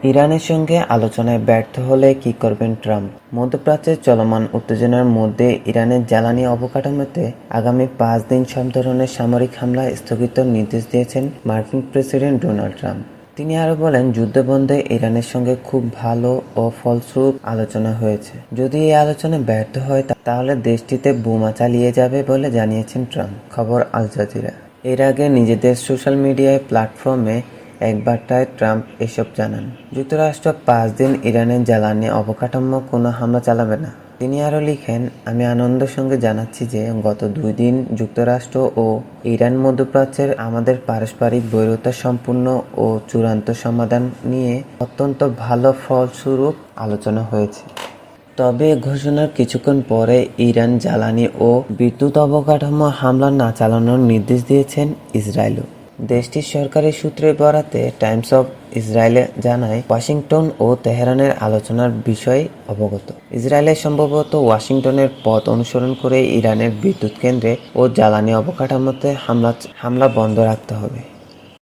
ইরানের সঙ্গে আলোচনায় ব্যর্থ হলে কি করবেন ট্রাম্প? মধ্যপ্রাচ্যের চলমান উত্তেজনার মধ্যে ইরানের জ্বালানি অবকাঠামোতে আগামী 5 দিন সব ধরনের সামরিক হামলা স্থগিতের নির্দেশ দিয়েছেন মার্কিন প্রেসিডেন্ট ডোনাল্ড ট্রাম্প। তিনি আরও বলেন, যুদ্ধবন্ধে ইরানের সঙ্গে খুব ভালো ও ফলস্বরূপ আলোচনা হয়েছে। যদি এই আলোচনা ব্যর্থ হয় তাহলে দেশটিতে বোমা চালিয়ে যাবে বলে জানিয়েছেন ট্রাম্প। খবর আল জাজিরা। এর আগে নিজেদের সোশ্যাল মিডিয়ায় প্ল্যাটফর্মে এক বার্তায় ট্রাম্প এসব জানান। যুক্তরাষ্ট্র 5 দিন ইরানের জ্বালানি অবকাঠামো কোনো হামলা চালাবে না। তিনি আরও লিখেন, আমি আনন্দের সঙ্গে জানাচ্ছি যে গত 2 দিন যুক্তরাষ্ট্র ও ইরান মধ্যপ্রাচ্যের আমাদের পারস্পরিক বৈরতা সম্পূর্ণ ও চূড়ান্ত সমাধান নিয়ে অত্যন্ত ভালো ফলস্বরূপ আলোচনা হয়েছে। তবে ঘোষণার কিছুক্ষণ পরে ইরান জ্বালানি ও বিদ্যুৎ অবকাঠামো হামলা না চালানোর নির্দেশ দিয়েছেন ইসরায়েলও। দেশটির সরকারি সূত্রের বরাতে টাইমস অব ইসরায়েল জানায়, ওয়াশিংটন ও তেহরানের আলোচনার বিষয়ে অবগত। ইসরায়েলের সম্ভবত ওয়াশিংটনের পথ অনুসরণ করে ইরানের বিদ্যুৎ কেন্দ্রে ও জ্বালানি অবকাঠামোতে হামলা বন্ধ রাখতে হবে।